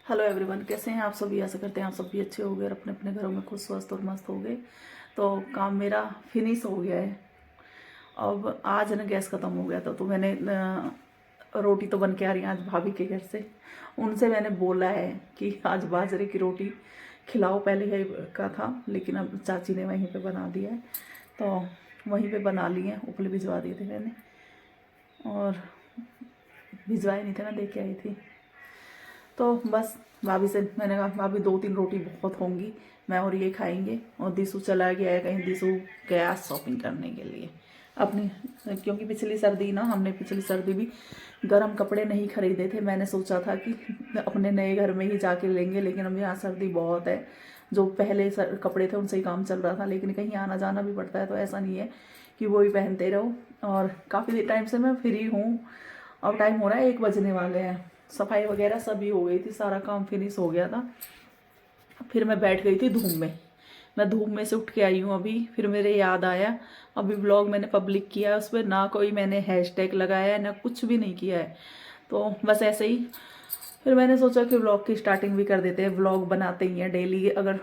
Hello everyone, कैसे हैं आप सभी। आशा करते हैं आप सब भी अच्छे हो गए और अपने अपने घरों में खुश स्वस्थ और मस्त हो गए। तो काम मेरा फिनिश हो गया है। अब आज ना गैस ख़त्म हो गया था, तो मैंने रोटी तो बन के आ रही है आज भाभी के घर से। उनसे मैंने बोला है कि आज बाजरे की रोटी खिलाओ, पहले है का था लेकिन अब चाची ने वहीं पे बना दिया है, तो वहीं पे बना लिए। उपले भिजवा दिए थे मैंने, और भिजवाए नहीं थे, मैं दे के आई थी। तो बस भाभी से मैंने कहा भाभी 2-3 रोटी बहुत होंगी, मैं और ये खाएंगे। और दिसू चला गया है कहीं, दिसू गया शॉपिंग करने के लिए अपनी, क्योंकि पिछली सर्दी ना हमने पिछली सर्दी भी गर्म कपड़े नहीं खरीदे थे। मैंने सोचा था कि अपने नए घर में ही जाके लेंगे, लेकिन अब यहाँ सर्दी बहुत है। जो पहले कपड़े थे उनसे ही काम चल रहा था, लेकिन कहीं आना जाना भी पड़ता है, तो ऐसा नहीं है कि वो ही पहनते रहो। और काफ़ी टाइम से मैं फ्री हूँ। अब टाइम हो रहा है 1 बजने वाले हैं। सफाई वगैरह सभी हो गई थी, सारा काम फिनिश हो गया था। फिर मैं बैठ गई थी धूप में। मैं धूप में से उठ के आई हूँ अभी, फिर मेरे याद आया अभी ब्लॉग मैंने पब्लिक किया, उस पर ना कोई मैंने हैशटैग लगाया है ना कुछ भी नहीं किया है, तो बस ऐसे ही। फिर मैंने सोचा कि व्लॉग की स्टार्टिंग भी कर देते हैं। व्लॉग बनाते ही हैं डेली, अगर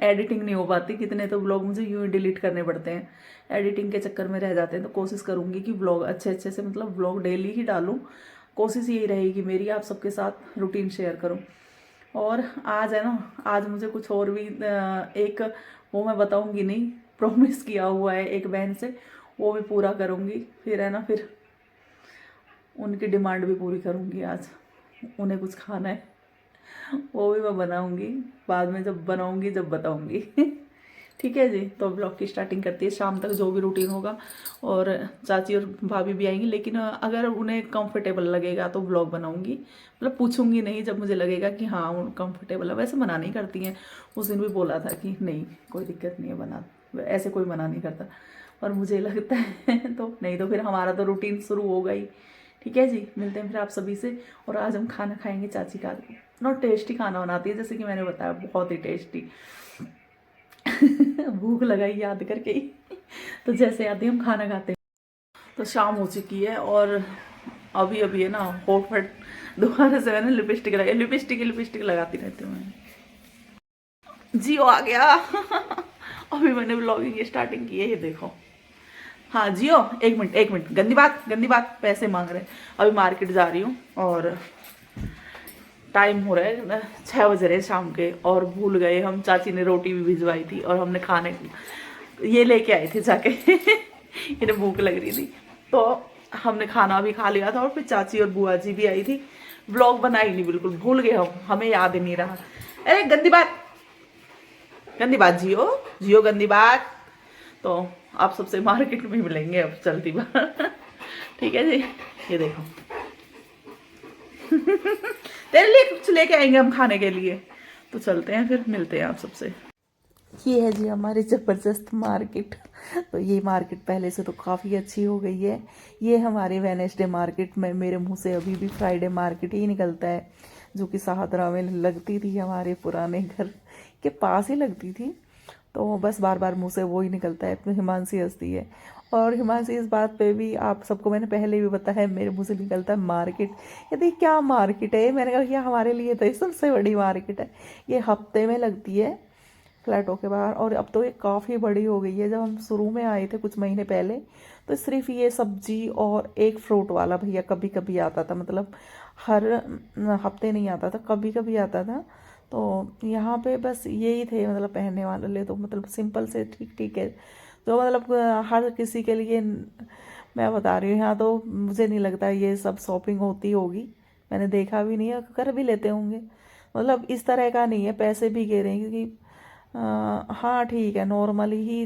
एडिटिंग नहीं हो पाती, कितने तो व्लॉग मुझे यूँ ही डिलीट करने पड़ते हैं, एडिटिंग के चक्कर में रह जाते हैं। तो कोशिश करूँगी कि व्लॉग अच्छे अच्छे से, मतलब व्लॉग डेली ही डालूँ। कोशिश यही रहेगी मेरी, आप सबके साथ रूटीन शेयर करूँ। और आज है ना, आज मुझे कुछ और भी एक, वो मैं बताऊँगी नहीं, प्रॉमिस किया हुआ है एक बहन से, वो भी पूरा करूँगी। फिर है ना, फिर उनकी डिमांड भी पूरी करूँगी आज। उन्हें कुछ खाना है, वो भी मैं बनाऊंगी, बाद में जब बनाऊंगी जब बताऊंगी। ठीक है जी। तो ब्लॉग की स्टार्टिंग करती है, शाम तक जो भी रूटीन होगा। और चाची और भाभी भी आएंगी, लेकिन अगर उन्हें कंफर्टेबल लगेगा तो ब्लॉग बनाऊंगी। मतलब पूछूंगी नहीं, जब मुझे लगेगा कि हाँ उन कंफर्टेबल है। वैसे मना नहीं करती हैं, उस दिन भी बोला था कि नहीं कोई दिक्कत नहीं है, बना, ऐसे कोई मना नहीं करता। और मुझे लगता है तो नहीं, तो फिर हमारा तो रूटीन शुरू होगा ही। ठीक है जी, मिलते हैं फिर आप सभी से। और आज हम खाना खाएंगे चाची का। इतना टेस्टी खाना बनाती है, जैसे कि मैंने बताया, बहुत ही टेस्टी। भूख लगाई याद करके ही। तो जैसे आते हम खाना खाते हैं। तो शाम हो चुकी है, और अभी अभी है ना होठ फट दोबारा से मैंने लिपस्टिक लगाई। लिपस्टिक लगाती रहती हूँ मैं। जियो आ गया। अभी मैंने ब्लॉगिंग स्टार्टिंग की है, ये देखो। हाँ जियो, 1 मिनट 1 मिनट, गंदी बात, पैसे मांग रहे हैं। अभी मार्केट जा रही हूँ, और टाइम हो रहा है 6 बज रहे शाम के, और भूल गए हम, चाची ने रोटी भी भिजवाई थी और हमने खाने ये लेके आए थे जाके। इन्हें भूख लग रही थी, तो हमने खाना भी खा लिया था। और फिर चाची और बुआ जी भी आई थी। व्लॉग बनाई नहीं, बिल्कुल भूल गए हम, हमें याद ही नहीं रहा। अरे गंदी बात जियो, जियो गंदी बात। तो आप सबसे मार्केट में मिलेंगे अब चलती बार। ठीक है जी। ये देखो। तेरे लिए कुछ लेके आएंगे हम खाने के लिए। तो चलते हैं, फिर मिलते हैं आप सबसे। ये है जी हमारी ज़बरदस्त मार्केट। तो ये मार्केट पहले से तो काफ़ी अच्छी हो गई है। ये हमारे वेनेसडे मार्केट में, मेरे मुंह से अभी भी फ्राइडे मार्केट ही निकलता है, जो कि साहतरा में लगती थी, हमारे पुराने घर के पास ही लगती थी। तो बस बार बार मुंह से वो ही निकलता है। तो हिमांशी हंसती है, और हिमांशी इस बात पे भी, आप सबको मैंने पहले भी बताया, मेरे मुंह से निकलता है मार्केट। ये देखिए क्या मार्केट है। मैंने कहा ये हमारे लिए तो ये सबसे बड़ी मार्केट है। ये हफ्ते में लगती है फ्लैटों के बाहर, और अब तो ये काफ़ी बड़ी हो गई है। जब हम शुरू में आए थे कुछ महीने पहले, तो सिर्फ ये सब्जी और एक फ्रूट वाला भैया कभी कभी आता था, मतलब हर हफ्ते नहीं आता था, कभी कभी आता था। तो यहाँ पे बस यही थे, मतलब पहनने वाले, तो मतलब सिंपल से ठीक ठीक है, जो मतलब हर किसी के लिए। मैं बता रही हूँ, यहाँ तो मुझे नहीं लगता ये सब शॉपिंग होती होगी, मैंने देखा भी नहीं है, कर भी लेते होंगे। मतलब इस तरह का नहीं है, पैसे भी गे रहे हैं, क्योंकि हाँ ठीक है, नॉर्मली ही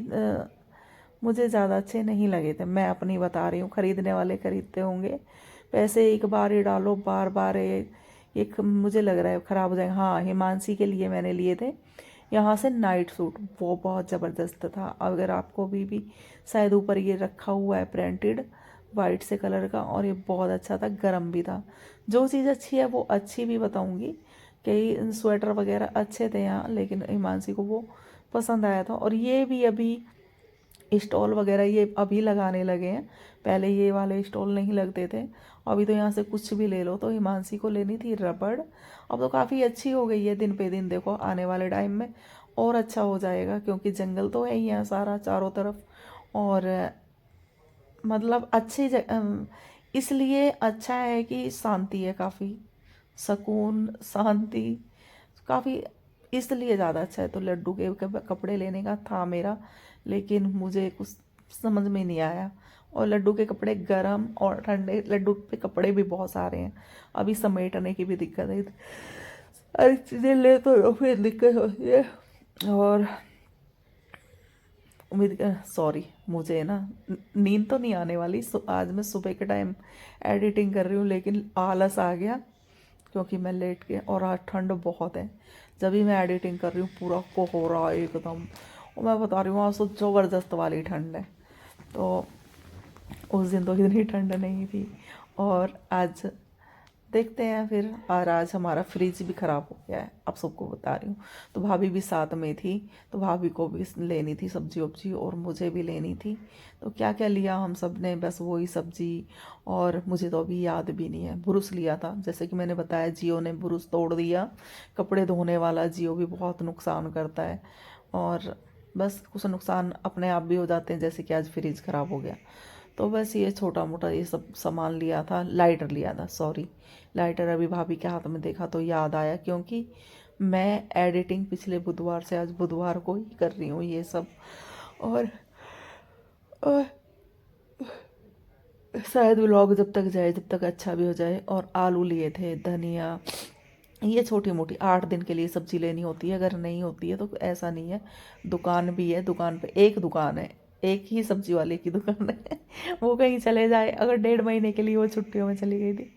मुझे ज़्यादा अच्छे नहीं लगे थे। मैं अपनी बता रही हूँ, ख़रीदने वाले ख़रीदते होंगे। पैसे एक बार ही डालो, बार बार एक मुझे लग रहा है ख़राब हो जाएगा। हाँ, हिमांशी के लिए मैंने लिए थे यहाँ से नाइट सूट, वो बहुत ज़बरदस्त था। अगर आपको भी शायद ऊपर ये रखा हुआ है प्रिंटेड वाइट से कलर का, और ये बहुत अच्छा था, गर्म भी था। जो चीज़ अच्छी है वो अच्छी भी बताऊँगी। कई स्वेटर वगैरह अच्छे थे यहाँ, लेकिन हिमांशी को वो पसंद आया था। और ये भी अभी स्टॉल वगैरह ये अभी लगाने लगे हैं, पहले ये वाले स्टॉल नहीं लगते थे। अभी तो यहाँ से कुछ भी ले लो। तो हिमांशी को लेनी थी रबड़, अब तो काफ़ी अच्छी हो गई है दिन पे दिन, देखो आने वाले टाइम में और अच्छा हो जाएगा, क्योंकि जंगल तो है ही है सारा चारों तरफ। और मतलब अच्छी इसलिए अच्छा है कि शांति है काफ़ी, सुकून शांति काफ़ी, इसलिए ज़्यादा अच्छा है। तो लड्डू के कपड़े लेने का था मेरा, लेकिन मुझे कुछ समझ में नहीं आया। और लड्डू के कपड़े गरम और ठंडे, लड्डू पे कपड़े भी बहुत सारे हैं, अभी समेटने की भी दिक्कत है, सारी चीज़ें ले तो फिर दिक्कत होती है। और उम्मीद सॉरी, मुझे ना नींद तो नहीं आने वाली। आज मैं सुबह के टाइम एडिटिंग कर रही हूँ, लेकिन आलस आ गया क्योंकि मैं लेट गया और आज ठंड बहुत है। जब भी मैं एडिटिंग कर रही हूँ पूरा कोहरा एकदम, और मैं बता रही हूँ आज तो ज़बरदस्त वाली ठंड है। तो उस दिन तो इतनी ठंड नहीं थी। और आज देखते हैं फिर। और आज हमारा फ्रिज भी ख़राब हो गया है, आप सबको बता रही हूँ। तो भाभी भी साथ में थी, तो भाभी को भी लेनी थी सब्जी वब्जी और मुझे भी लेनी थी। तो क्या क्या लिया हम सब ने, बस वही सब्जी। और मुझे तो अभी याद भी नहीं है, ब्रुश लिया था, जैसे कि मैंने बताया जियो ने ब्रुश तोड़ दिया, कपड़े धोने वाला जियो भी बहुत नुकसान करता है। और बस कुछ नुकसान अपने आप भी हो जाते हैं, जैसे कि आज फ्रिज ख़राब हो गया। तो बस ये छोटा मोटा ये सब सामान लिया था। लाइटर लिया था, सॉरी, लाइटर अभी भाभी के हाथ में देखा तो याद आया, क्योंकि मैं एडिटिंग पिछले बुधवार से आज बुधवार को ही कर रही हूँ ये सब। और शायद व्लॉग जब तक जाए, जब तक अच्छा भी हो जाए। और आलू लिए थे, धनिया, ये छोटी मोटी 8 दिन के लिए सब्जी लेनी होती है, अगर नहीं होती है तो ऐसा नहीं है। दुकान भी है, दुकान पे एक दुकान है, एक ही सब्जी वाले की दुकान है वो कहीं चले जाए, अगर 1.5 महीने के लिए वो छुट्टियों में चली गई थी,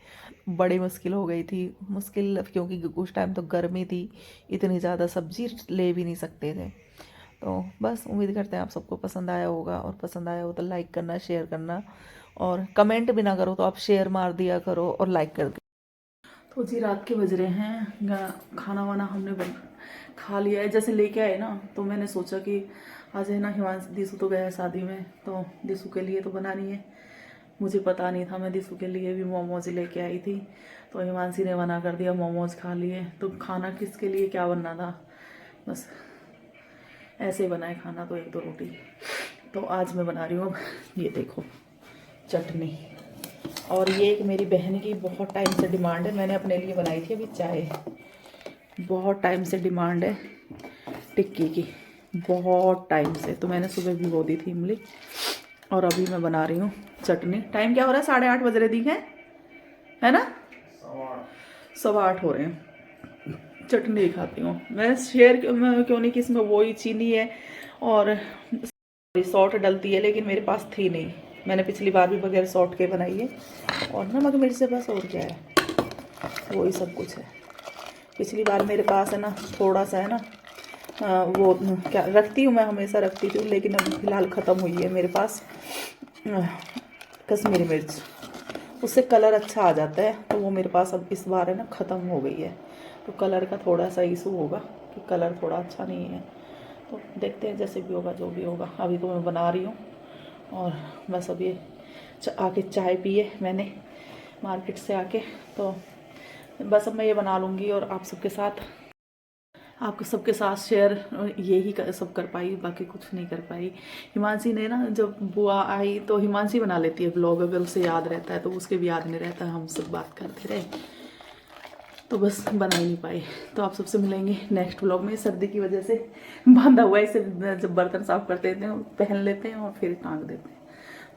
बड़ी मुश्किल हो गई थी। मुश्किल क्योंकि उस टाइम तो गर्मी थी, इतनी ज़्यादा सब्जी ले भी नहीं सकते थे। तो बस उम्मीद करते हैं आप सबको पसंद आया होगा, और पसंद आया हो तो लाइक करना, शेयर करना, और कमेंट भी ना करो तो आप शेयर मार दिया करो और लाइक कर दिया। तो जी रात के बज रहे हैं, खाना वाना हमने खा लिया है। जैसे लेके आए ना, तो मैंने सोचा कि आज है ना हिमांशु दिसू तो गया है शादी में, तो दिसू के लिए तो बनानी है। मुझे पता नहीं था, मैं दिसू के लिए भी मोमोज लेके आई थी, तो हिमांशी ने मना कर दिया, मोमोज खा लिए। तो खाना किसके लिए क्या बनना था, बस ऐसे बनाए खाना, तो 1-2 रोटी। तो आज मैं बना रही हूँ, ये देखो चटनी। और ये एक मेरी बहन की बहुत टाइम से डिमांड है, मैंने अपने लिए बनाई थी अभी चाय, बहुत टाइम से डिमांड है टिक्की की, बहुत टाइम से। तो मैंने सुबह भिगो दी थी इमली, और अभी मैं बना रही हूँ चटनी। टाइम क्या हो रहा है, 8:30 बज रहे दिखे है ना, 8:15 हो रहे हैं। चटनी दिखाती हूँ मैं, शेयर क्यों नहीं कि इसमें वही चीनी है और सॉल्ट डलती है, लेकिन मेरे पास थी नहीं। मैंने पिछली बार भी बगैर सॉल्ट के बनाई है, और नमक मिर्च से बस, और क्या है, वही सब कुछ है। पिछली बार मेरे पास है ना थोड़ा सा है ना, वो क्या रखती हूँ मैं, हमेशा रखती थी, लेकिन अब फिलहाल ख़त्म हुई है मेरे पास कश्मीरी मिर्च, उससे कलर अच्छा आ जाता है। तो वो मेरे पास अब इस बार है ना ख़त्म हो गई है, तो कलर का थोड़ा सा इशू होगा कि कलर थोड़ा अच्छा नहीं है। तो देखते हैं जैसे भी होगा, जो भी होगा। अभी तो मैं बना रही हूँ, और बस अभी आके चाय पिए मैंने मार्केट से आके, तो बस अब मैं ये बना लूँगी और आप सबके साथ शेयर यही सब कर पाई, बाकी कुछ नहीं कर पाई। हिमांशी ने ना, जब बुआ आई तो हिमांशी बना लेती है ब्लॉग, अगर उसे याद रहता है, तो उसके भी याद नहीं रहता है, हम सब बात करते रहे, तो बस बना ही नहीं पाई। तो आप सबसे मिलेंगे नेक्स्ट व्लॉग में। सर्दी की वजह से बांधा हुआ इसे, जब बर्तन साफ करते हैं पहन लेते हैं और फिर टांग देते हैं।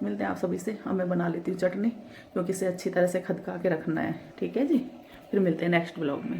मिलते हैं आप सभी से। अब मैं बना लेती हूँ चटनी, क्योंकि इसे अच्छी तरह से खदका के रखना है, ठीक है जी। फिर मिलते हैं नेक्स्ट व्लॉग में।